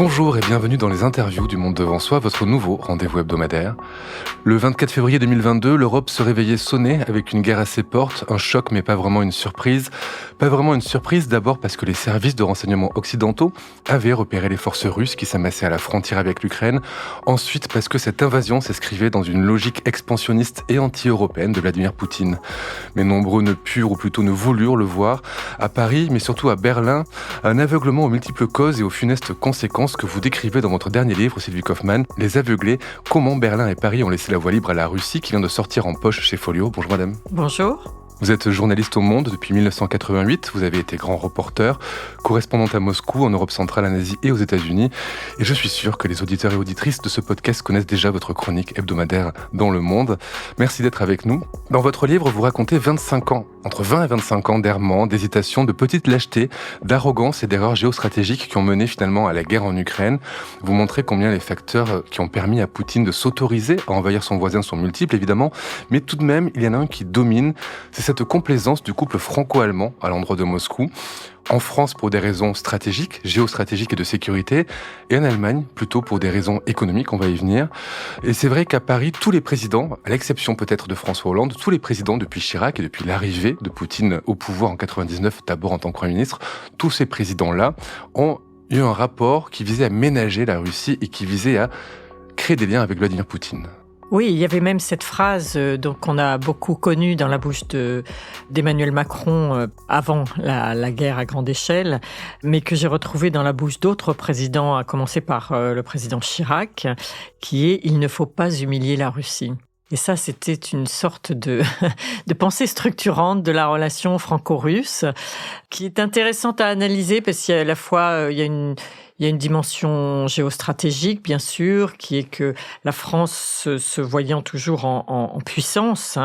Bonjour et bienvenue dans les interviews du Monde devant soi, votre nouveau rendez-vous hebdomadaire. Le 24 février 2022, l'Europe se réveillait sonnée avec une guerre à ses portes, un choc mais pas vraiment une surprise. Pas vraiment une surprise d'abord parce que les services de renseignement occidentaux avaient repéré les forces russes qui s'amassaient à la frontière avec l'Ukraine. Ensuite parce que cette invasion s'inscrivait dans une logique expansionniste et anti-européenne de Vladimir Poutine. Mais nombreux ne purent ou plutôt ne voulurent le voir. À Paris, mais surtout à Berlin, un aveuglement aux multiples causes et aux funestes conséquences que vous décrivez dans votre dernier livre, Sylvie Kaufmann, Les Aveuglés, comment Berlin et Paris ont laissé la voie libre à la Russie, qui vient de sortir en poche chez Folio. Bonjour madame. Bonjour. Vous êtes journaliste au Monde depuis 1988, vous avez été grand reporter, correspondante à Moscou, en Europe centrale, en Asie et aux États-Unis. Et je suis sûr que les auditeurs et auditrices de ce podcast connaissent déjà votre chronique hebdomadaire dans Le Monde. Merci d'être avec nous. Dans votre livre, vous racontez 25 ans, entre 20 et 25 ans d'errement, d'hésitation, de petites lâchetés, d'arrogance et d'erreurs géostratégiques qui ont mené finalement à la guerre en Ukraine. Vous montrez combien les facteurs qui ont permis à Poutine de s'autoriser à envahir son voisin sont multiples, évidemment, mais tout de même, il y en a un qui domine, c'est cette complaisance du couple franco-allemand à l'endroit de Moscou. En France pour des raisons stratégiques, géostratégiques et de sécurité, et en Allemagne plutôt pour des raisons économiques, on va y venir. Et c'est vrai qu'à Paris, tous les présidents, à l'exception peut-être de François Hollande, tous les présidents depuis Chirac et depuis l'arrivée de Poutine au pouvoir en 99, d'abord en tant que Premier ministre, tous ces présidents-là ont eu un rapport qui visait à ménager la Russie et qui visait à créer des liens avec Vladimir Poutine. Oui, il y avait même cette phrase qu'on a beaucoup connue dans la bouche d'Emmanuel Macron avant la guerre à grande échelle, mais que j'ai retrouvée dans la bouche d'autres présidents, à commencer par le président Chirac, qui est « il ne faut pas humilier la Russie ». Et ça, c'était une sorte de pensée structurante de la relation franco-russe qui est intéressante à analyser parce qu'il y a à la fois il y a une dimension géostratégique, bien sûr, qui est que la France, se voyant toujours en puissance,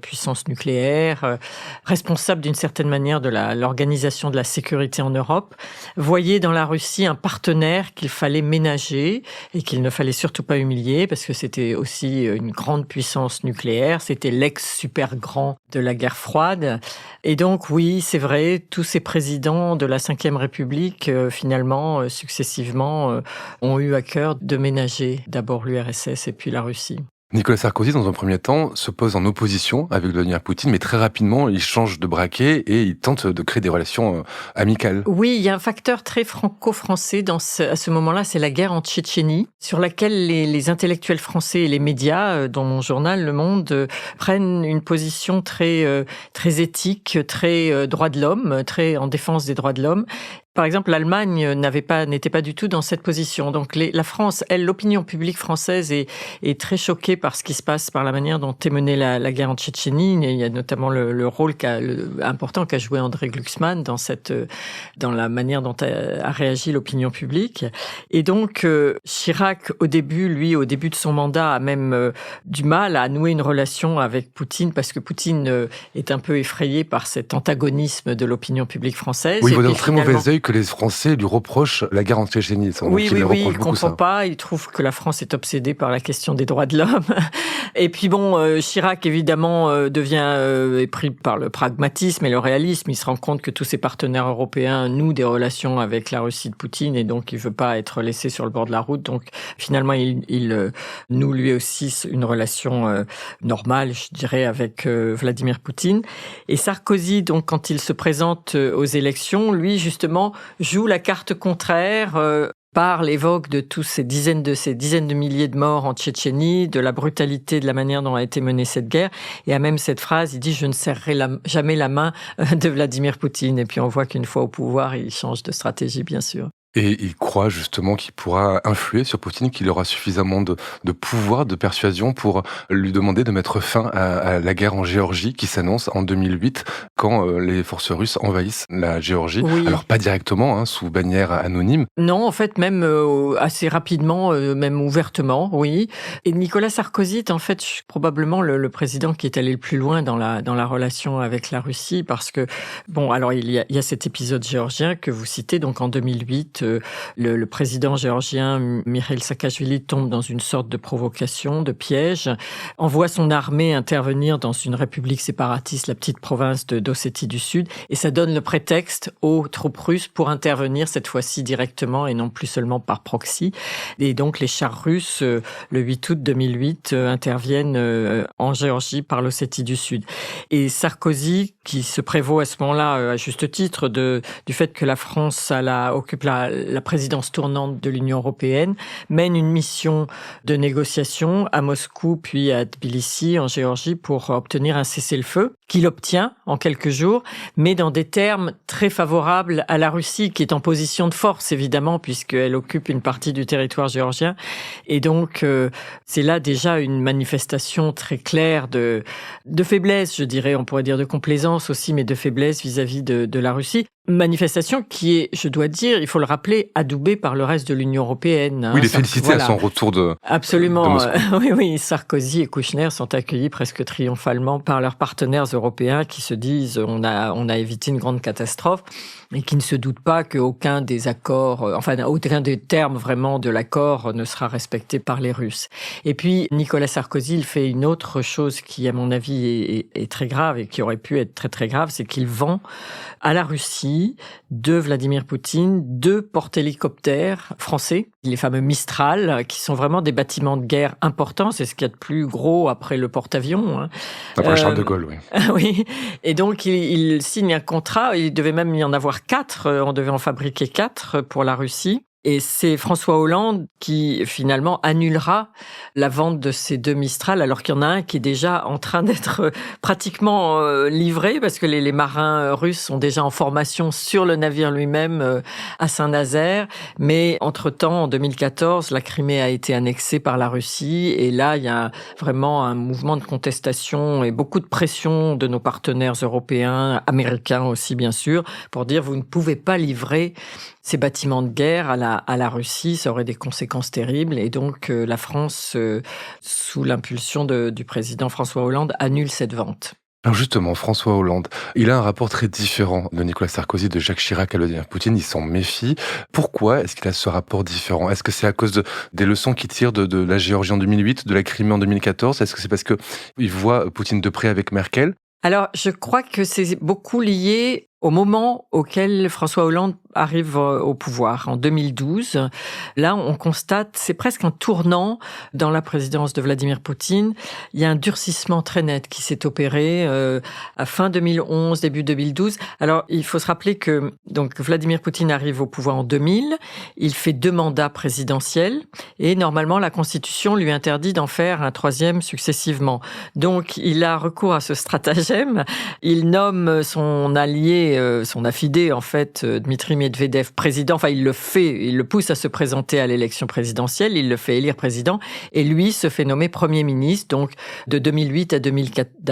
puissance nucléaire, responsable d'une certaine manière de l'organisation de la sécurité en Europe, voyait dans la Russie un partenaire qu'il fallait ménager et qu'il ne fallait surtout pas humilier parce que c'était aussi une grande puissance nucléaire, c'était l'ex-super grand de la guerre froide. Et donc, oui, c'est vrai, tous ces présidents de la Ve République, finalement, successivement, ont eu à cœur de ménager d'abord l'URSS et puis la Russie. Nicolas Sarkozy, dans un premier temps, se pose en opposition avec Vladimir Poutine, mais très rapidement, il change de braquet et il tente de créer des relations amicales. Oui, il y a un facteur très franco-français à ce moment-là, c'est la guerre en Tchétchénie, sur laquelle les intellectuels français et les médias, dont mon journal Le Monde, prennent une position très éthique, très droit de l'homme, très en défense des droits de l'homme. Par exemple, l'Allemagne n'était pas du tout dans cette position. Donc, la France, l'opinion publique française est très choquée par ce qui se passe, par la manière dont est menée la guerre en Tchétchénie. Il y a notamment le rôle important qu'a joué André Glucksmann dans la manière dont a réagi l'opinion publique. Et donc, Chirac, au début de son mandat, a même du mal à nouer une relation avec Poutine parce que Poutine est un peu effrayé par cet antagonisme de l'opinion publique française. Oui, il voit d'un très mauvais œil que les Français lui reprochent la guerre en Tchétchénie. Oui, il ne comprend pas. Il trouve que la France est obsédée par la question des droits de l'homme. Et puis Chirac, évidemment, est pris par le pragmatisme et le réalisme. Il se rend compte que tous ses partenaires européens nouent des relations avec la Russie de Poutine et donc il ne veut pas être laissé sur le bord de la route. Donc, finalement, il noue lui aussi une relation normale, je dirais, avec Vladimir Poutine. Et Sarkozy, donc, quand il se présente aux élections, lui, justement, joue la carte contraire, parle, évoque de ces dizaines de milliers de morts en Tchétchénie, de la brutalité de la manière dont a été menée cette guerre. Et à même cette phrase, il dit « Je ne serrerai jamais la main de Vladimir Poutine ». Et puis on voit qu'une fois au pouvoir, il change de stratégie, bien sûr. Et il croit justement qu'il pourra influer sur Poutine, qu'il aura suffisamment de pouvoir, de persuasion pour lui demander de mettre fin à la guerre en Géorgie qui s'annonce en 2008 quand les forces russes envahissent la Géorgie. Oui. Alors pas directement, sous bannière anonyme. Non, en fait même assez rapidement, même ouvertement, oui. Et Nicolas Sarkozy est en fait probablement le président qui est allé le plus loin dans la relation avec la Russie parce que, alors il y a cet épisode géorgien que vous citez, donc en 2008, le président géorgien Mikhail Saakashvili tombe dans une sorte de provocation, de piège, envoie son armée intervenir dans une république séparatiste, la petite province de d'Ossétie du Sud. Et ça donne le prétexte aux troupes russes pour intervenir cette fois-ci directement et non plus seulement par proxy. Et donc les chars russes, le 8 août 2008, interviennent en Géorgie par l'Ossétie du Sud. Et Sarkozy, qui se prévaut à ce moment-là, à juste titre, du fait que la France occupe la présidence tournante de l'Union européenne, mène une mission de négociation à Moscou puis à Tbilissi, en Géorgie, pour obtenir un cessez-le-feu, qu'il obtient en quelques jours, mais dans des termes très favorables à la Russie, qui est en position de force, évidemment, puisqu'elle occupe une partie du territoire géorgien. Et donc, c'est là déjà une manifestation très claire de faiblesse, je dirais, on pourrait dire de complaisance aussi, mais de faiblesse vis-à-vis de la Russie. Manifestation qui est, je dois dire, il faut le rappeler, adoubée par le reste de l'Union européenne. Oui, il est félicité à son retour de Absolument. De Moscou. Oui, Sarkozy et Kouchner sont accueillis presque triomphalement par leurs partenaires européens qui se disent on a évité une grande catastrophe et qui ne se doutent pas qu'aucun des accords, aucun des termes vraiment de l'accord ne sera respecté par les Russes. Et puis, Nicolas Sarkozy, il fait une autre chose qui, à mon avis, est très grave et qui aurait pu être très très grave, c'est qu'il vend à la Russie de Vladimir Poutine 2 porte-hélicoptères français, les fameux Mistral, qui sont vraiment des bâtiments de guerre importants. C'est ce qu'il y a de plus gros après le porte-avions. Après Charles de Gaulle, oui. Oui. Et donc, il signe un contrat. Il devait même y en avoir 4. On devait en fabriquer 4 pour la Russie. Et c'est François Hollande qui, finalement, annulera la vente de ces 2 Mistral, alors qu'il y en a un qui est déjà en train d'être pratiquement livré, parce que les marins russes sont déjà en formation sur le navire lui-même à Saint-Nazaire. Mais entre-temps, en 2014, la Crimée a été annexée par la Russie. Et là, il y a vraiment un mouvement de contestation et beaucoup de pression de nos partenaires européens, américains aussi, bien sûr, pour dire vous ne pouvez pas livrer ces bâtiments de guerre à la Russie, ça aurait des conséquences terribles. Et donc, la France, sous l'impulsion du président François Hollande, annule cette vente. Alors justement, François Hollande, il a un rapport très différent de Nicolas Sarkozy, de Jacques Chirac à Vladimir Poutine. Il s'en méfie. Pourquoi est-ce qu'il a ce rapport différent? Est-ce que c'est à cause des leçons qu'il tire de la Géorgie en 2008, de la Crimée en 2014? Est-ce que c'est parce qu'il voit Poutine de près avec Merkel? Alors, je crois que c'est beaucoup lié au moment auquel François Hollande arrive au pouvoir, en 2012. Là, on constate, c'est presque un tournant dans la présidence de Vladimir Poutine. Il y a un durcissement très net qui s'est opéré à fin 2011, début 2012. Alors, il faut se rappeler que donc Vladimir Poutine arrive au pouvoir en 2000. Il fait 2 mandats présidentiels et normalement, la Constitution lui interdit d'en faire un 3e successivement. Donc, il a recours à ce stratagème. Il nomme son allié, son affidé, en fait, Dmitri Medvedev président. Enfin, il le pousse à se présenter à l'élection présidentielle. Il le fait élire président. Et lui se fait nommer Premier ministre, donc de 2008 à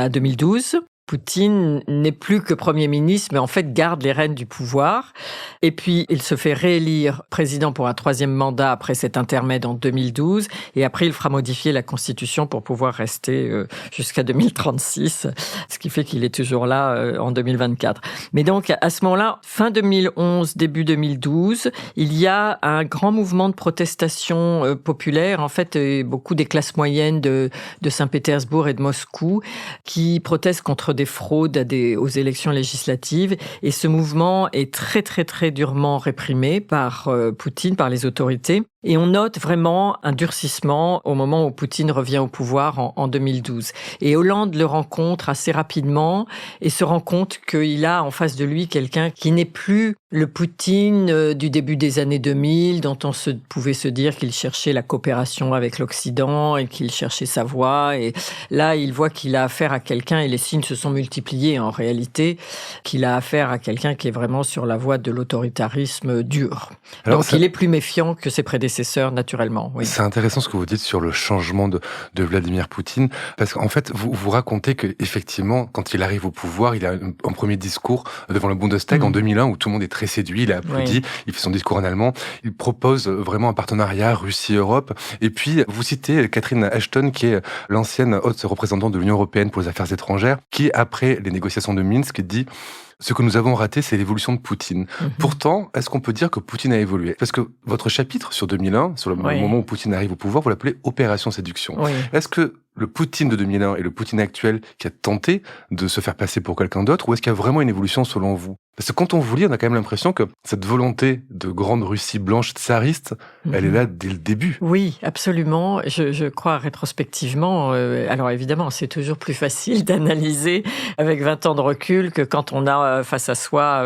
2012. Poutine n'est plus que Premier ministre, mais en fait garde les rênes du pouvoir. Et puis, il se fait réélire président pour un 3e mandat après cet intermède en 2012. Et après, il fera modifier la Constitution pour pouvoir rester jusqu'à 2036, ce qui fait qu'il est toujours là en 2024. Mais donc, à ce moment-là, fin 2011, début 2012, il y a un grand mouvement de protestation populaire, en fait, beaucoup des classes moyennes de Saint-Pétersbourg et de Moscou, qui protestent contre des fraudes aux élections législatives. Et ce mouvement est très, très, très durement réprimé par Poutine, par les autorités. Et on note vraiment un durcissement au moment où Poutine revient au pouvoir en 2012. Et Hollande le rencontre assez rapidement et se rend compte qu'il a en face de lui quelqu'un qui n'est plus le Poutine du début des années 2000, dont on pouvait se dire qu'il cherchait la coopération avec l'Occident et qu'il cherchait sa voie. Et là, il voit qu'il a affaire à quelqu'un, et les signes se sont multipliés en réalité, qu'il a affaire à quelqu'un qui est vraiment sur la voie de l'autoritarisme dur. Alors, donc, il est plus méfiant que ses prédécesseurs, naturellement. Oui. C'est intéressant ce que vous dites sur le changement de Vladimir Poutine, parce qu'en fait, vous racontez qu'effectivement, quand il arrive au pouvoir, il a un premier discours devant le Bundestag en 2001, où tout le monde est très séduit, il a applaudi, il fait son discours en allemand, il propose vraiment un partenariat Russie-Europe. Et puis, vous citez Catherine Ashton, qui est l'ancienne haute représentante de l'Union européenne pour les affaires étrangères, qui, après les négociations de Minsk, dit « Ce que nous avons raté, c'est l'évolution de Poutine. » Pourtant, est-ce qu'on peut dire que Poutine a évolué? Parce que votre chapitre sur 2001, sur le moment où Poutine arrive au pouvoir, vous l'appelez « Opération Séduction ». Est-ce que le Poutine de 2001 et le Poutine actuel qui a tenté de se faire passer pour quelqu'un d'autre, ou est-ce qu'il y a vraiment une évolution selon vous? Parce que quand on vous lit, on a quand même l'impression que cette volonté de grande Russie blanche tsariste, elle est là dès le début. Oui, absolument. Je crois rétrospectivement, alors évidemment, c'est toujours plus facile d'analyser avec 20 ans de recul que quand on a face à soi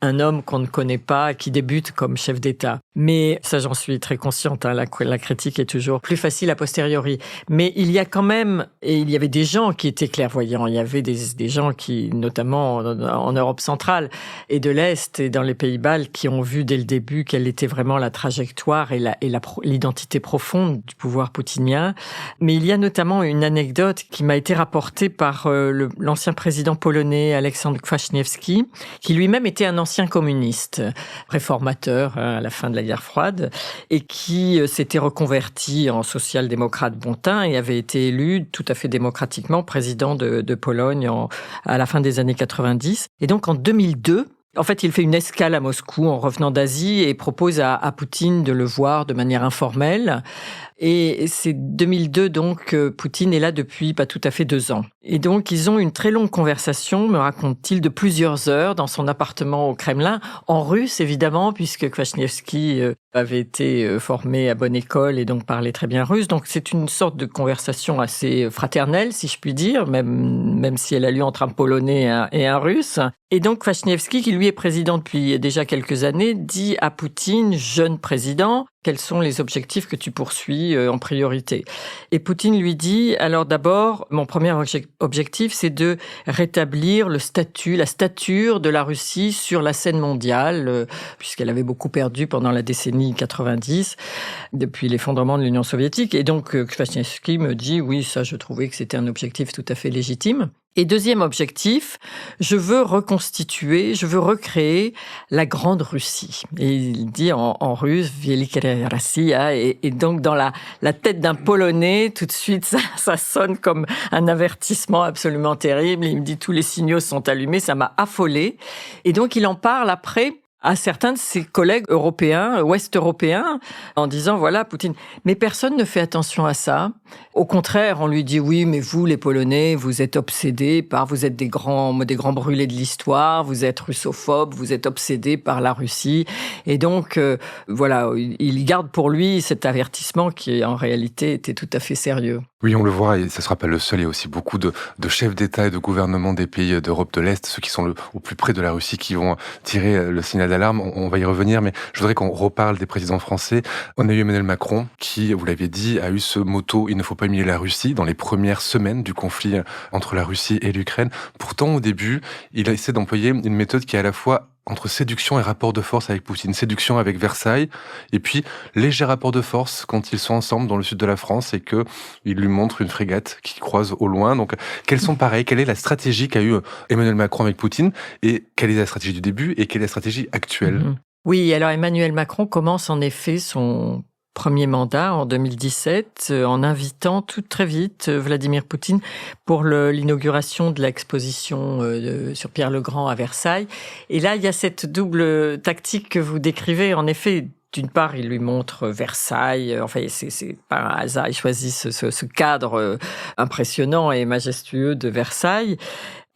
un homme qu'on ne connaît pas, qui débute comme chef d'État. Mais ça, j'en suis très consciente, hein, la critique est toujours plus facile a posteriori. Mais il y a quand même, et il y avait des gens qui étaient clairvoyants, il y avait des gens qui, notamment en Europe centrale, et de l'Est et dans les pays baltes qui ont vu dès le début quelle était vraiment la trajectoire et l'identité profonde du pouvoir poutinien. Mais il y a notamment une anecdote qui m'a été rapportée par l'ancien président polonais Aleksander Kwaśniewski, qui lui-même était un ancien communiste, réformateur à la fin de la guerre froide, et qui s'était reconverti en social-démocrate bon teint et avait été élu tout à fait démocratiquement président de Pologne à la fin des années 90. Et donc en 2002, en fait, il fait une escale à Moscou en revenant d'Asie et propose à Poutine de le voir de manière informelle. Et c'est 2002, donc, Poutine est là depuis pas tout à fait 2 ans. Et donc, ils ont une très longue conversation, me raconte-t-il, de plusieurs heures dans son appartement au Kremlin, en russe, évidemment, puisque Kwaśniewski avait été formé à bonne école et donc parlait très bien russe. Donc, c'est une sorte de conversation assez fraternelle, si je puis dire, même si elle a lieu entre un Polonais et un Russe. Et donc, Kwaśniewski, qui lui est président depuis déjà quelques années, dit à Poutine, jeune président, quels sont les objectifs que tu poursuis en priorité? Et Poutine lui dit, alors d'abord, mon premier objectif, c'est de rétablir la stature de la Russie sur la scène mondiale, puisqu'elle avait beaucoup perdu pendant la décennie 90, depuis l'effondrement de l'Union soviétique. Et donc, Kwaśniewski me dit, oui, ça, je trouvais que c'était un objectif tout à fait légitime. Et deuxième objectif, je veux recréer la Grande Russie. Et il dit en russe, Великая Россия, et donc dans la tête d'un Polonais, tout de suite, ça sonne comme un avertissement absolument terrible. Il me dit, tous les signaux sont allumés, ça m'a affolé. Et donc, il en parle après à certains de ses collègues européens, ouest-européens, en disant, voilà, Poutine. Mais personne ne fait attention à ça. Au contraire, on lui dit, oui, mais vous, les Polonais, vous êtes obsédés vous êtes des grands brûlés de l'histoire, vous êtes russophobes, vous êtes obsédés par la Russie. Et donc, voilà, il garde pour lui cet avertissement qui, en réalité, était tout à fait sérieux. Oui, on le voit, et ce ne sera pas le seul. Il y a aussi beaucoup de chefs d'État et de gouvernements des pays d'Europe de l'Est, ceux qui sont au plus près de la Russie, qui vont tirer le signal d'alarme. On va y revenir, mais je voudrais qu'on reparle des présidents français. On a eu Emmanuel Macron, qui, vous l'avez dit, a eu ce motto « Il ne faut pas humilier la Russie » dans les premières semaines du conflit entre la Russie et l'Ukraine. Pourtant, au début, il a essayé d'employer une méthode qui est à la fois entre séduction et rapport de force avec Poutine. Séduction avec Versailles, et puis léger rapport de force quand ils sont ensemble dans le sud de la France et qu'il lui montre une frégate qui croise au loin. Donc, quelle est la stratégie qu'a eu Emmanuel Macron avec Poutine, et quelle est la stratégie du début et quelle est la stratégie actuelle? Oui, alors Emmanuel Macron commence en effet son premier mandat en 2017 en invitant tout très vite Vladimir Poutine pour l'inauguration de l'exposition sur Pierre le Grand à Versailles. Et là, il y a cette double tactique que vous décrivez. En effet, d'une part, il lui montre Versailles. Enfin, c'est pas un hasard. Il choisit ce cadre impressionnant et majestueux de Versailles.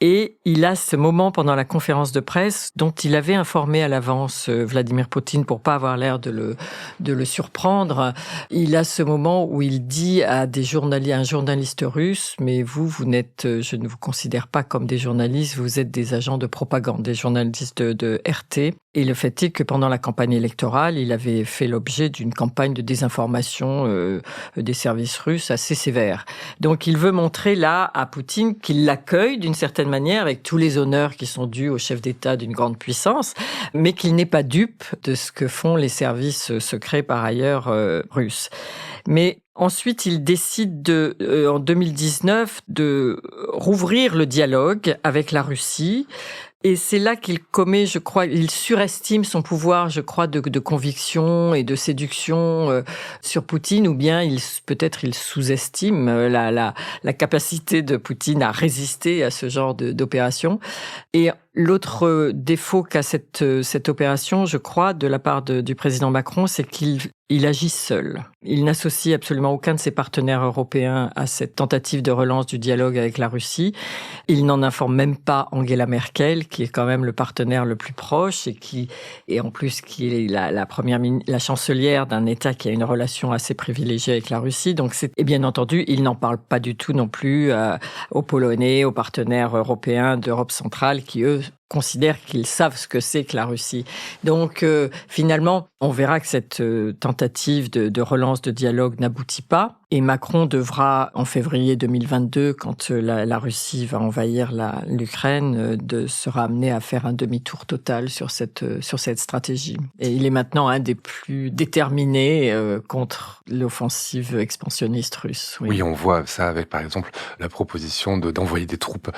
Et il a ce moment pendant la conférence de presse dont il avait informé à l'avance Vladimir Poutine pour pas avoir l'air de le surprendre. Il a ce moment où il dit à un journaliste russe, mais vous n'êtes, je ne vous considère pas comme des journalistes, vous êtes des agents de propagande, des journalistes de RT. Et le fait est que pendant la campagne électorale, il avait fait l'objet d'une campagne de désinformation des services russes assez sévère. Donc il veut montrer là à Poutine qu'il l'accueille d'une certaine manière avec tous les honneurs qui sont dus au chef d'État d'une grande puissance, mais qu'il n'est pas dupe de ce que font les services secrets par ailleurs russes. Mais ensuite, il décide en 2019 de rouvrir le dialogue avec la Russie. Et c'est là qu'il commet, je crois, il surestime son pouvoir, je crois, de conviction et de séduction sur Poutine, ou bien peut-être il sous-estime la capacité de Poutine à résister à ce genre d'opération. Et l'autre défaut qu'a cette opération, je crois, de la part du président Macron, c'est qu'il il agit seul. Il n'associe absolument aucun de ses partenaires européens à cette tentative de relance du dialogue avec la Russie. Il n'en informe même pas Angela Merkel, qui est quand même le partenaire le plus proche et en plus qui est la chancelière d'un État qui a une relation assez privilégiée avec la Russie. Donc et bien entendu, il n'en parle pas du tout non plus aux Polonais, aux partenaires européens d'Europe centrale qui, eux, considèrent qu'ils savent ce que c'est que la Russie. Donc, finalement, on verra que cette tentative de relance de dialogue n'aboutit pas. Et Macron devra, en février 2022, quand la Russie va envahir l'Ukraine, sera amené à faire un demi-tour total sur cette stratégie. Et il est maintenant un des plus déterminés contre l'offensive expansionniste russe. Oui, on voit ça avec, par exemple, la proposition d'envoyer des troupes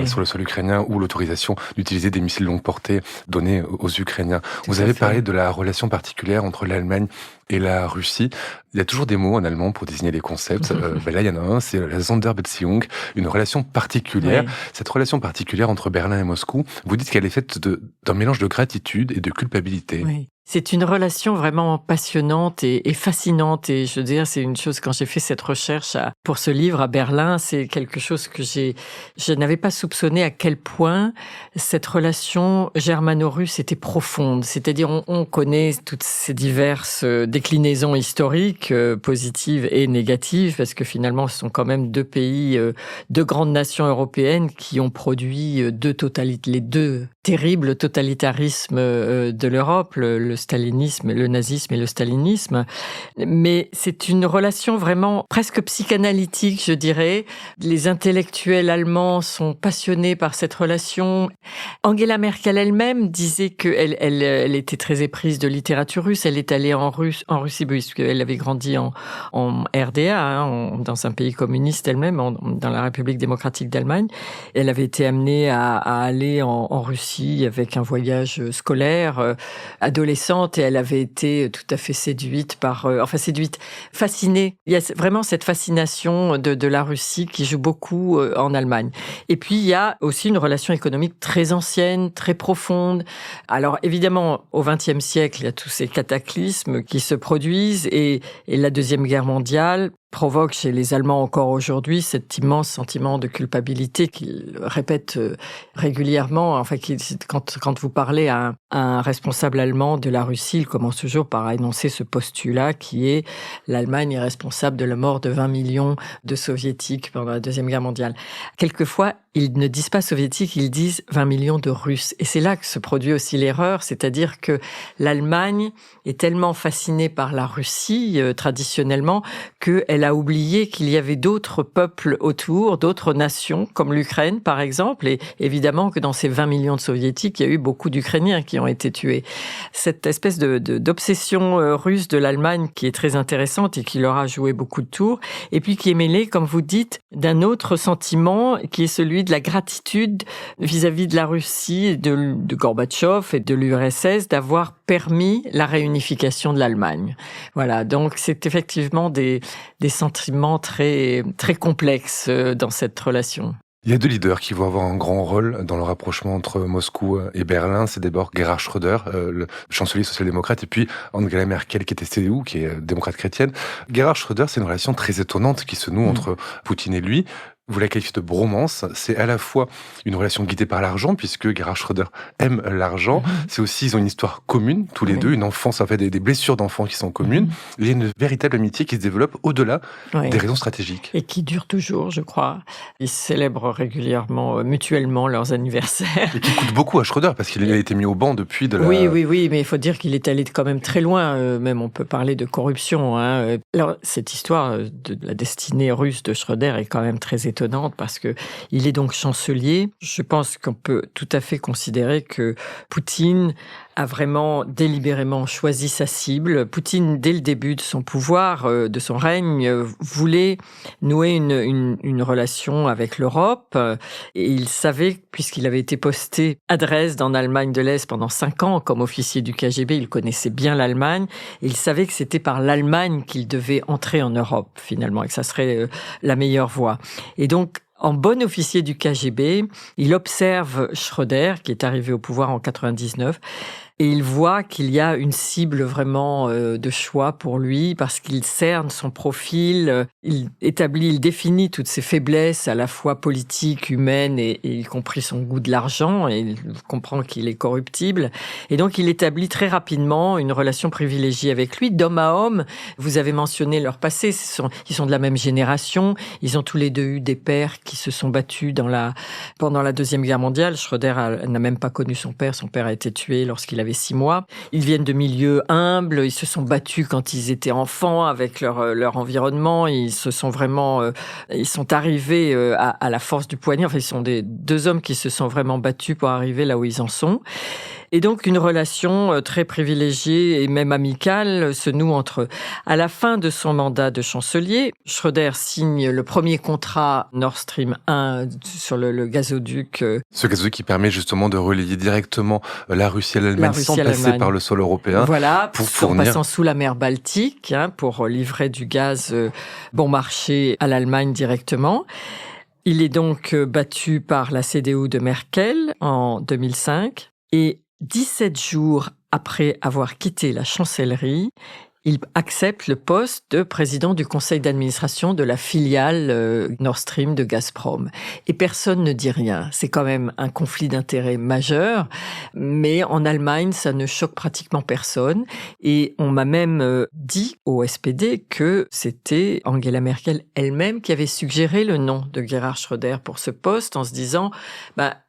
sur le sol ukrainien ou l'autorisation d'utiliser des missiles longue portée donnés aux Ukrainiens. Vous avez parlé de la relation particulière entre l'Allemagne et la Russie. Il y a toujours des mots en allemand pour désigner les concepts. Là, il y en a un, c'est la Sonderbeziehung, une relation particulière. Oui. Cette relation particulière entre Berlin et Moscou, vous dites qu'elle est faite d'un mélange de gratitude et de culpabilité. Oui. C'est une relation vraiment passionnante et fascinante. Et je veux dire, c'est une chose, quand j'ai fait cette recherche pour ce livre à Berlin, c'est quelque chose que je n'avais pas soupçonné à quel point cette relation germano-russe était profonde. C'est-à-dire, on connaît toutes ces diverses déclinaisons historiques, positives et négatives, parce que finalement, ce sont quand même deux pays, deux grandes nations européennes qui ont produit les deux terribles totalitarismes de l'Europe, le stalinisme, le nazisme et le stalinisme. Mais c'est une relation vraiment presque psychanalytique, je dirais. Les intellectuels allemands sont passionnés par cette relation. Angela Merkel elle-même disait qu'elle était très éprise de littérature russe. Elle est allée en Russie, puisqu'elle avait grandi en RDA, dans un pays communiste elle-même, dans la République démocratique d'Allemagne. Elle avait été amenée à aller en Russie avec un voyage scolaire, adolescente, et elle avait été tout à fait fascinée. Il y a vraiment cette fascination de la Russie qui joue beaucoup en Allemagne. Et puis, il y a aussi une relation économique très ancienne, très profonde. Alors, évidemment, au XXe siècle, il y a tous ces cataclysmes qui se produisent et la Deuxième Guerre mondiale provoque chez les Allemands encore aujourd'hui cet immense sentiment de culpabilité qu'ils répètent régulièrement. Enfin, quand vous parlez à un responsable allemand de la Russie, il commence toujours par énoncer ce postulat qui est l'Allemagne est responsable de la mort de 20 millions de Soviétiques pendant la Deuxième Guerre mondiale. Quelquefois, ils ne disent pas soviétiques, ils disent 20 millions de Russes. Et c'est là que se produit aussi l'erreur, c'est-à-dire que l'Allemagne est tellement fascinée par la Russie, traditionnellement, qu'elle a oublié qu'il y avait d'autres peuples autour, d'autres nations, comme l'Ukraine, par exemple. Et évidemment que dans ces 20 millions de Soviétiques, il y a eu beaucoup d'Ukrainiens qui ont été tués. Cette espèce d'obsession russe de l'Allemagne qui est très intéressante et qui leur a joué beaucoup de tours, et puis qui est mêlée, comme vous dites, d'un autre sentiment qui est celui de la gratitude vis-à-vis de la Russie, de Gorbatchev et de l'URSS d'avoir permis la réunification de l'Allemagne. Voilà, donc c'est effectivement des sentiments très, très complexes dans cette relation. Il y a deux leaders qui vont avoir un grand rôle dans le rapprochement entre Moscou et Berlin. C'est d'abord Gerhard Schröder, le chancelier social-démocrate, et puis Angela Merkel, qui était CDU, qui est démocrate chrétienne. Gerhard Schröder, c'est une relation très étonnante qui se noue entre Poutine et lui. Vous la qualifiez de bromance. C'est à la fois une relation guidée par l'argent, puisque Gerhard Schröder aime l'argent. C'est aussi, ils ont une histoire commune, tous les deux, une enfance, en fait, des blessures d'enfants qui sont communes. Il y a une véritable amitié qui se développe au-delà des raisons stratégiques. Et qui dure toujours, je crois. Ils célèbrent régulièrement, mutuellement, leurs anniversaires. Et qui coûte beaucoup à Schröder, parce qu'il a été mis au banc depuis de la... Oui, mais il faut dire qu'il est allé quand même très loin. Même, on peut parler de corruption. Alors, cette histoire de la destinée russe de Schröder est quand même très étonnante parce que il est donc chancelier. Je pense qu'on peut tout à fait considérer que Poutine a vraiment délibérément choisi sa cible. Poutine, dès le début de son pouvoir, de son règne, voulait nouer une relation avec l'Europe. Et il savait, puisqu'il avait été posté à Dresde, en Allemagne de l'Est, pendant 5 ans, comme officier du KGB, il connaissait bien l'Allemagne. Et il savait que c'était par l'Allemagne qu'il devait entrer en Europe, finalement, et que ça serait la meilleure voie. Et donc, en bon officier du KGB, il observe Schröder, qui est arrivé au pouvoir en 99, Et il voit qu'il y a une cible vraiment de choix pour lui parce qu'il cerne son profil, il définit toutes ses faiblesses à la fois politiques, humaines et y compris son goût de l'argent, et il comprend qu'il est corruptible. Et donc il établit très rapidement une relation privilégiée avec lui, d'homme à homme. Vous avez mentionné leur passé, ils sont de la même génération, ils ont tous les deux eu des pères qui se sont battus pendant la Deuxième Guerre mondiale. Schröder n'a même pas connu son père a été tué lorsqu'il avait 6 mois. Ils viennent de milieux humbles, ils se sont battus quand ils étaient enfants avec leur environnement, ils sont arrivés à la force du poignet. Enfin, ils sont deux hommes qui se sont vraiment battus pour arriver là où ils en sont. Et donc, une relation très privilégiée et même amicale se noue entre eux. À la fin de son mandat de chancelier, Schröder signe le premier contrat Nord Stream 1 sur le gazoduc. Ce gazoduc qui permet justement de relier directement la Russie à l'Allemagne sans passer par le sol européen. Voilà, en passant sous la mer Baltique, pour livrer du gaz bon marché à l'Allemagne directement. Il est donc battu par la CDU de Merkel en 2005 et 17 jours après avoir quitté la chancellerie, il accepte le poste de président du conseil d'administration de la filiale Nord Stream de Gazprom. Et personne ne dit rien. C'est quand même un conflit d'intérêts majeur, mais en Allemagne, ça ne choque pratiquement personne. Et on m'a même dit au SPD que c'était Angela Merkel elle-même qui avait suggéré le nom de Gerhard Schröder pour ce poste en se disant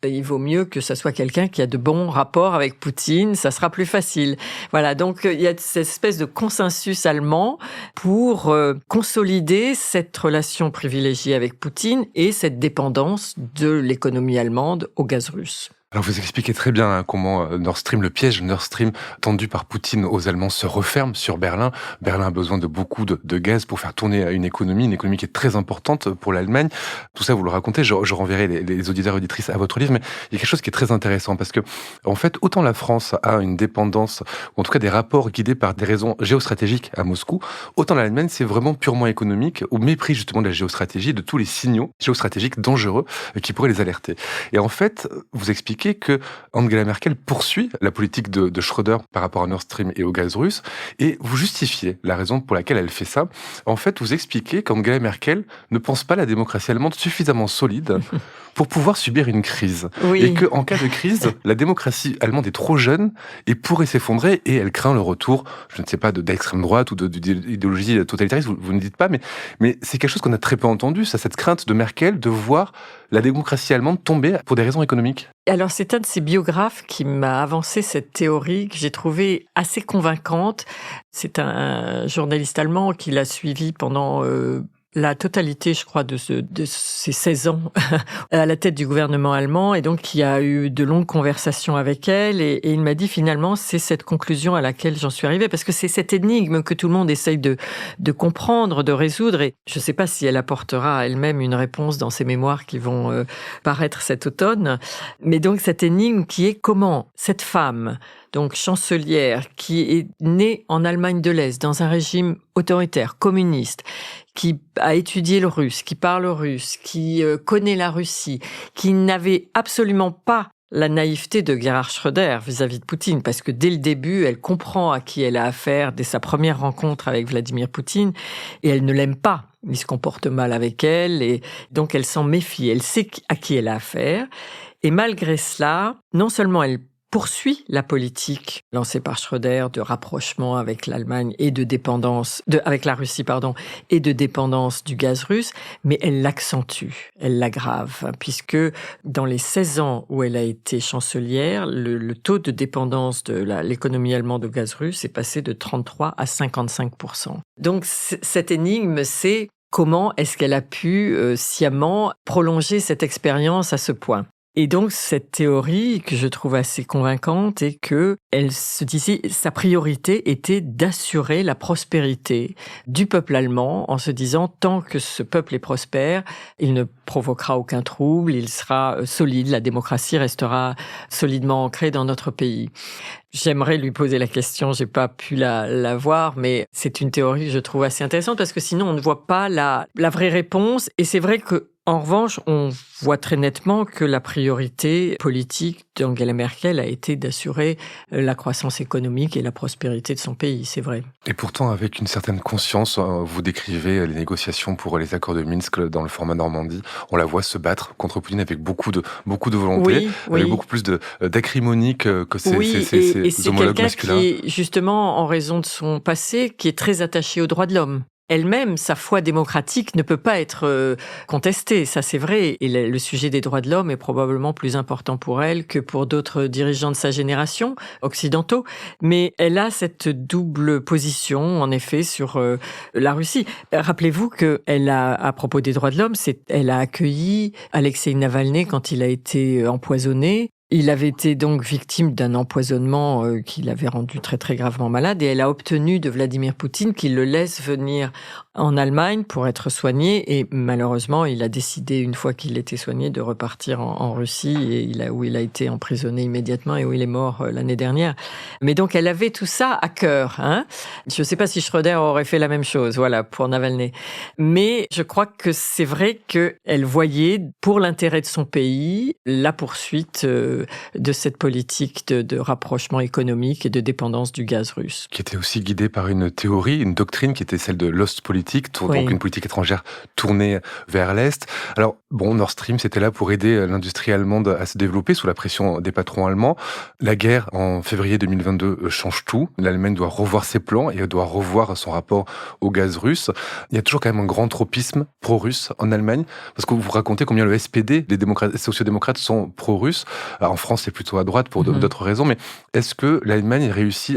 il vaut mieux que ça soit quelqu'un qui a de bons rapports avec Poutine, ça sera plus facile. Voilà, donc il y a cette espèce de consensus allemand pour consolider cette relation privilégiée avec Poutine et cette dépendance de l'économie allemande au gaz russe. Alors vous expliquez très bien comment Nord Stream, le piège Nord Stream tendu par Poutine aux Allemands se referme sur Berlin. Berlin a besoin de beaucoup de gaz pour faire tourner une économie qui est très importante pour l'Allemagne. Tout ça, vous le racontez, je renverrai les auditeurs et auditrices à votre livre, mais il y a quelque chose qui est très intéressant parce que, en fait, autant la France a une dépendance, ou en tout cas des rapports guidés par des raisons géostratégiques à Moscou, autant l'Allemagne, c'est vraiment purement économique, au mépris justement de la géostratégie, de tous les signaux géostratégiques dangereux qui pourraient les alerter. Et en fait, vous expliquez que Angela Merkel poursuit la politique de Schröder par rapport à Nord Stream et au gaz russe, et vous justifiez la raison pour laquelle elle fait ça. En fait, vous expliquez qu'Angela Merkel ne pense pas la démocratie allemande suffisamment solide pour pouvoir subir une crise. Oui. Et qu'en cas de crise, la démocratie allemande est trop jeune et pourrait s'effondrer, et elle craint le retour, je ne sais pas, d'extrême droite ou d'idéologie totalitariste, vous ne dites pas, mais c'est quelque chose qu'on a très peu entendu, ça, cette crainte de Merkel de voir la démocratie allemande tomber pour des raisons économiques. Alors, c'est un de ces biographes qui m'a avancé cette théorie que j'ai trouvée assez convaincante. C'est un journaliste allemand qui l'a suivi pendant la totalité, je crois, de ces 16 ans à la tête du gouvernement allemand, et donc qui a eu de longues conversations avec elle, et il m'a dit finalement c'est cette conclusion à laquelle j'en suis arrivée, parce que c'est cette énigme que tout le monde essaye de comprendre, de résoudre, et je ne sais pas si elle apportera elle-même une réponse dans ses mémoires qui vont paraître cet automne, mais donc cette énigme qui est comment cette femme, donc chancelière, qui est née en Allemagne de l'Est, dans un régime autoritaire, communiste, qui a étudié le russe, qui parle russe, qui connaît la Russie, qui n'avait absolument pas la naïveté de Gerhard Schröder vis-à-vis de Poutine, parce que dès le début, elle comprend à qui elle a affaire dès sa première rencontre avec Vladimir Poutine, et elle ne l'aime pas. Il se comporte mal avec elle, et donc elle s'en méfie. Elle sait à qui elle a affaire, et malgré cela, non seulement elle poursuit la politique lancée par Schröder de rapprochement avec l'Allemagne et de dépendance, avec la Russie, et de dépendance du gaz russe, mais elle l'accentue, elle l'aggrave, puisque dans les 16 ans où elle a été chancelière, le taux de dépendance de l'économie allemande au gaz russe est passé de 33 à 55%. Donc cette énigme, c'est comment est-ce qu'elle a pu sciemment prolonger cette expérience à ce point. Et donc, cette théorie que je trouve assez convaincante est que elle se disait, sa priorité était d'assurer la prospérité du peuple allemand en se disant, tant que ce peuple est prospère, il ne provoquera aucun trouble, il sera solide, la démocratie restera solidement ancrée dans notre pays. J'aimerais lui poser la question, j'ai pas pu la voir, mais c'est une théorie que je trouve assez intéressante parce que sinon on ne voit pas la vraie réponse. Et c'est vrai que En revanche, on voit très nettement que la priorité politique d'Angela Merkel a été d'assurer la croissance économique et la prospérité de son pays, c'est vrai. Et pourtant, avec une certaine conscience, vous décrivez les négociations pour les accords de Minsk dans le format Normandie. On la voit se battre contre Poutine avec beaucoup de volonté, avec beaucoup plus d'acrimonie que ses homologues masculins. Et c'est quelqu'un qui est, justement, en raison de son passé, qui est très attaché aux droits de l'homme. Elle-même, sa foi démocratique ne peut pas être contestée, ça c'est vrai. Et le sujet des droits de l'homme est probablement plus important pour elle que pour d'autres dirigeants de sa génération, occidentaux. Mais elle a cette double position, en effet, sur la Russie. Rappelez-vous qu'elle a, à propos des droits de l'homme, elle a accueilli Alexeï Navalny quand il a été empoisonné. Il avait été donc victime d'un empoisonnement qui l'avait rendu très très gravement malade et elle a obtenu de Vladimir Poutine qu'il le laisse venir en Allemagne pour être soigné et malheureusement il a décidé une fois qu'il était soigné de repartir en Russie et où il a été emprisonné immédiatement et où il est mort l'année dernière. Mais donc elle avait tout ça à cœur. Je ne sais pas si Schröder aurait fait la même chose, voilà, pour Navalny. Mais je crois que c'est vrai qu'elle voyait pour l'intérêt de son pays la poursuite de cette politique de rapprochement économique et de dépendance du gaz russe. Qui était aussi guidée par une théorie, une doctrine qui était celle de l'Ostpolitik, donc une politique étrangère tournée vers l'Est. Alors, Nord Stream, c'était là pour aider l'industrie allemande à se développer sous la pression des patrons allemands. La guerre, en février 2022, change tout. L'Allemagne doit revoir ses plans et doit revoir son rapport au gaz russe. Il y a toujours quand même un grand tropisme pro-russe en Allemagne, parce que vous racontez combien le SPD, les sociodémocrates, sont pro-russes. En France, c'est plutôt à droite pour d'autres raisons, mais est-ce que l'Allemagne a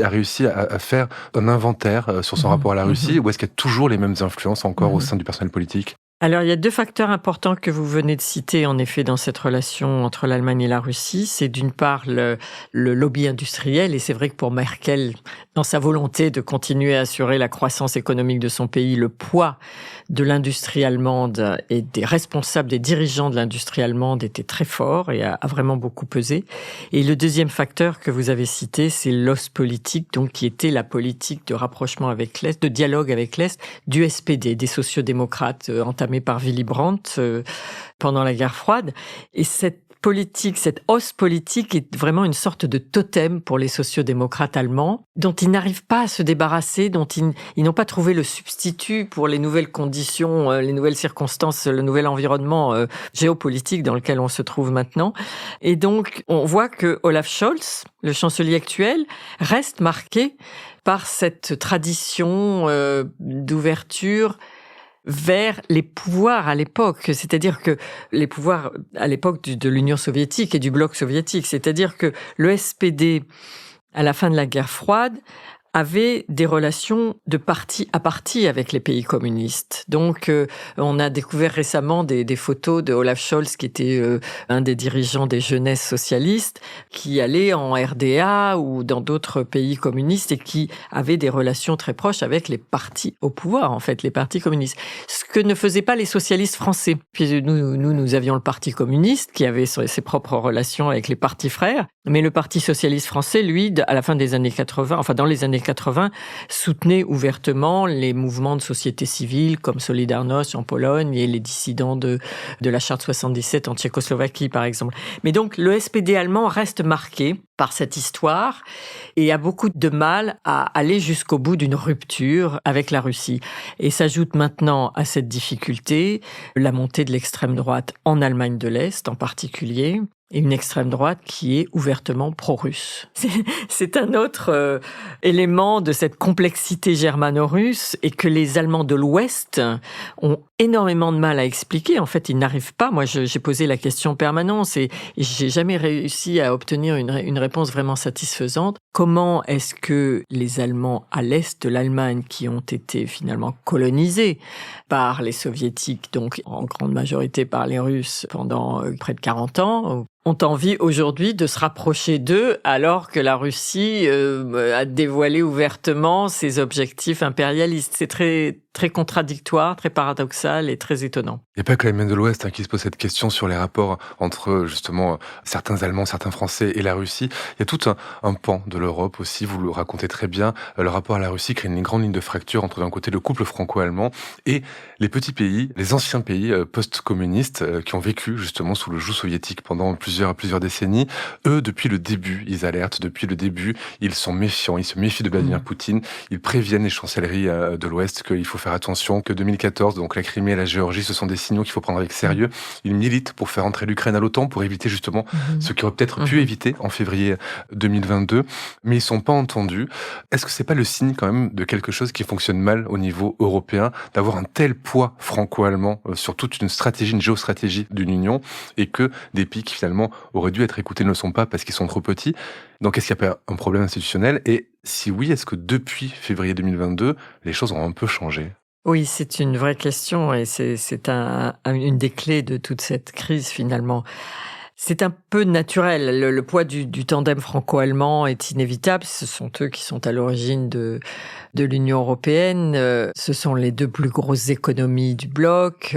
réussi à faire un inventaire sur son rapport à la Russie, ou est-ce qu'il y a toujours les mêmes influences encore au sein du personnel politique ? Alors, il y a deux facteurs importants que vous venez de citer, en effet, dans cette relation entre l'Allemagne et la Russie. C'est d'une part le lobby industriel, et c'est vrai que pour Merkel, dans sa volonté de continuer à assurer la croissance économique de son pays, le poids de l'industrie allemande et des responsables, des dirigeants de l'industrie allemande était très fort et a vraiment beaucoup pesé. Et le deuxième facteur que vous avez cité, c'est l'Ostpolitik, donc qui était la politique de rapprochement avec l'Est, de dialogue avec l'Est, du SPD, des sociodémocrates entamés par Willy Brandt pendant la guerre froide. Et cette Ostpolitik est vraiment une sorte de totem pour les sociodémocrates allemands, dont ils n'arrivent pas à se débarrasser, dont ils n'ont pas trouvé le substitut pour les nouvelles conditions, les nouvelles circonstances, le nouvel environnement géopolitique dans lequel on se trouve maintenant. Et donc, on voit que Olaf Scholz, le chancelier actuel, reste marqué par cette tradition d'ouverture vers les pouvoirs à l'époque, c'est-à-dire que les pouvoirs à l'époque de l'Union soviétique et du bloc soviétique, c'est-à-dire que le SPD, à la fin de la guerre froide, avait des relations de parti à parti avec les pays communistes. Donc, on a découvert récemment des photos de Olaf Scholz, qui était un des dirigeants des jeunesses socialistes, qui allait en RDA ou dans d'autres pays communistes et qui avait des relations très proches avec les partis au pouvoir, en fait, les partis communistes. Ce que ne faisaient pas les socialistes français. Puis nous avions le Parti communiste qui avait ses propres relations avec les partis frères, mais le Parti socialiste français, lui, à la fin des années 80, enfin dans les années 80, soutenait ouvertement les mouvements de société civile comme Solidarność en Pologne et les dissidents de la Charte 77 en Tchécoslovaquie, par exemple. Mais donc, le SPD allemand reste marqué par cette histoire et a beaucoup de mal à aller jusqu'au bout d'une rupture avec la Russie. Et s'ajoute maintenant à cette difficulté la montée de l'extrême droite en Allemagne de l'Est en particulier, et une extrême droite qui est ouvertement pro-russe. C'est un autre élément de cette complexité germano-russe et que les Allemands de l'Ouest ont énormément de mal à expliquer. En fait, ils n'arrivent pas. Moi, j'ai posé la question en permanence et j'ai jamais réussi à obtenir une réponse vraiment satisfaisante. Comment est-ce que les Allemands à l'Est de l'Allemagne, qui ont été finalement colonisés par les Soviétiques, donc en grande majorité par les Russes pendant près de 40 ans, ont envie aujourd'hui de se rapprocher d'eux alors que la Russie a dévoilé ouvertement ses objectifs impérialistes. C'est très, très contradictoire, très paradoxal et très étonnant. Il n'y a pas que l'Allemagne de l'Ouest qui se pose cette question sur les rapports entre justement certains Allemands, certains Français et la Russie. Il y a tout un pan de l'Europe aussi, vous le racontez très bien. Le rapport à la Russie crée une grande ligne de fracture entre d'un côté le couple franco-allemand et les petits pays, les anciens pays post-communistes qui ont vécu justement sous le joug soviétique pendant plusieurs décennies. Eux, depuis le début, ils alertent, depuis le début, ils sont méfiants, ils se méfient de Vladimir Poutine, ils préviennent les chancelleries de l'Ouest qu'il faut faire attention, que 2014, donc la Crimée et la Géorgie, ce sont des signaux qu'il faut prendre avec sérieux. Ils militent pour faire entrer l'Ukraine à l'OTAN, pour éviter justement ce qui aurait peut-être pu éviter en février 2022, mais ils sont pas entendus. Est-ce que c'est pas le signe quand même de quelque chose qui fonctionne mal au niveau européen, d'avoir un tel poids franco-allemand sur toute une stratégie, une géostratégie d'une union, et que des pays qui finalement auraient dû être écoutés ne le sont pas parce qu'ils sont trop petits? Donc est-ce qu'il y a pas un problème institutionnel? Et si oui, est-ce que depuis février 2022, les choses ont un peu changé? Oui, c'est une vraie question et c'est une des clés de toute cette crise finalement. C'est un peu naturel. Le poids du tandem franco-allemand est inévitable. Ce sont eux qui sont à l'origine de l'Union européenne. Ce sont les deux plus grosses économies du bloc.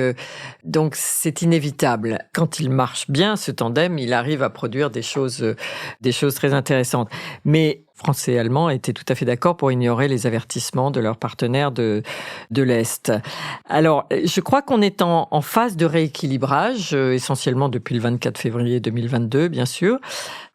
Donc, c'est inévitable. Quand il marche bien, ce tandem, il arrive à produire des choses très intéressantes. Mais Français et Allemands étaient tout à fait d'accord pour ignorer les avertissements de leurs partenaires de l'Est. Alors, je crois qu'on est en phase de rééquilibrage, essentiellement depuis le 24 février 2022, bien sûr.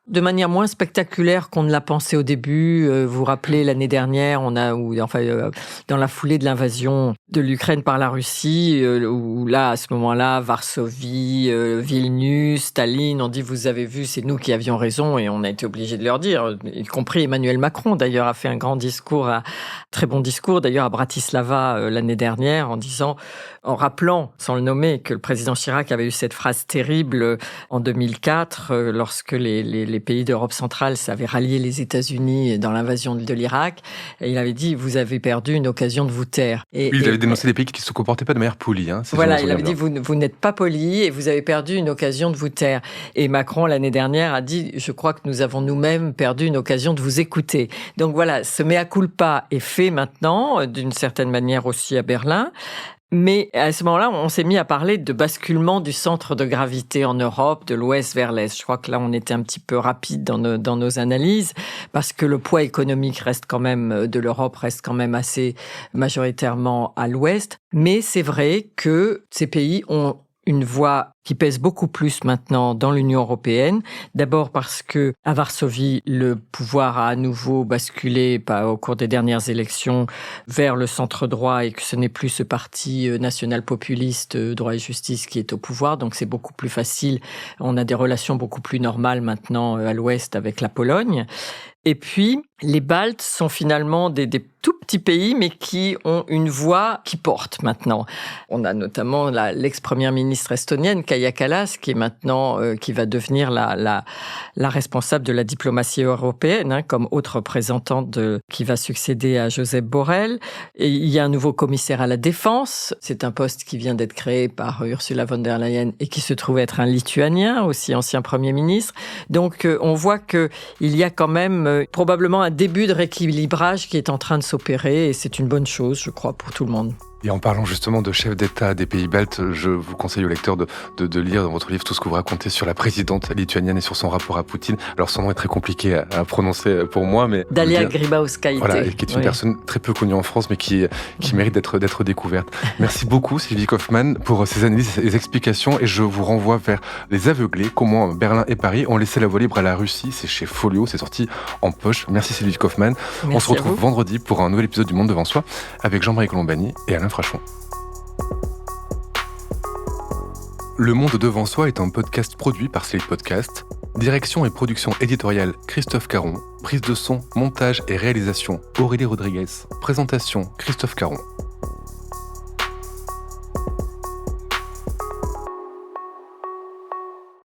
De manière moins spectaculaire qu'on ne l'a pensé au début. Vous vous rappelez, l'année dernière, dans la foulée de l'invasion de l'Ukraine par la Russie, où là, à ce moment-là, Varsovie, Vilnius, Tallinn, on dit, vous avez vu, c'est nous qui avions raison, et on a été obligé de leur dire, y compris Emmanuel Macron, d'ailleurs, a fait un grand discours, très bon discours, d'ailleurs, à Bratislava l'année dernière, en rappelant, sans le nommer, que le président Chirac avait eu cette phrase terrible en 2004, lorsque les pays d'Europe centrale avaient rallié les États-Unis dans l'invasion de l'Irak. Et il avait dit, vous avez perdu une occasion de vous taire. Oui, il avait dénoncé des pays qui ne se comportaient pas de manière polie. Voilà, il avait dit, vous n'êtes pas poli et vous avez perdu une occasion de vous taire. Et Macron, l'année dernière, a dit, je crois que nous avons nous-mêmes perdu une occasion de vous écouter. Donc voilà, ce mea culpa est fait maintenant, d'une certaine manière aussi à Berlin. Mais à ce moment-là, on s'est mis à parler de basculement du centre de gravité en Europe, de l'ouest vers l'est. Je crois que là, on était un petit peu rapide dans nos analyses, parce que le poids économique de l'Europe reste quand même assez majoritairement à l'ouest. Mais c'est vrai que ces pays ont une voix qui pèse beaucoup plus maintenant dans l'Union européenne. D'abord parce que à Varsovie, le pouvoir a à nouveau basculé au cours des dernières élections vers le centre droit et que ce n'est plus ce parti national populiste droit et justice qui est au pouvoir. Donc c'est beaucoup plus facile. On a des relations beaucoup plus normales maintenant à l'ouest avec la Pologne. Et puis, les Baltes sont finalement des tout petits pays, mais qui ont une voix qui porte maintenant. On a notamment l'ex-première ministre estonienne, Kaja Kallas, qui est maintenant, qui va devenir la responsable de la diplomatie européenne, comme haute représentante qui va succéder à Josep Borrell. Et il y a un nouveau commissaire à la défense. C'est un poste qui vient d'être créé par Ursula von der Leyen et qui se trouve être un Lituanien, aussi ancien Premier ministre. Donc, on voit qu'il y a quand même probablement un début de rééquilibrage qui est en train de s'opérer et c'est une bonne chose, je crois, pour tout le monde. Et en parlant justement de chefs d'État des pays baltes, je vous conseille aux lecteurs de lire dans votre livre tout ce que vous racontez sur la présidente lituanienne et sur son rapport à Poutine. Alors son nom est très compliqué à prononcer pour moi, mais Dalia Grybauskaite. Voilà, et qui est une personne très peu connue en France, mais qui mérite d'être découverte. Merci beaucoup Sylvie Kaufmann pour ces analyses et ces explications, et je vous renvoie vers Les Aveuglés, comment Berlin et Paris ont laissé la voie libre à la Russie. C'est chez Folio, c'est sorti en poche. Merci Sylvie Kaufmann. Merci. On se retrouve vendredi pour un nouvel épisode du Monde devant soi avec Jean-Marie Colombani et Alain Frachon. Le Monde devant soi est un podcast produit par Slate Podcast. Direction et production éditoriale Christophe Caron. Prise de son, montage et réalisation Aurélie Rodriguez. Présentation Christophe Caron.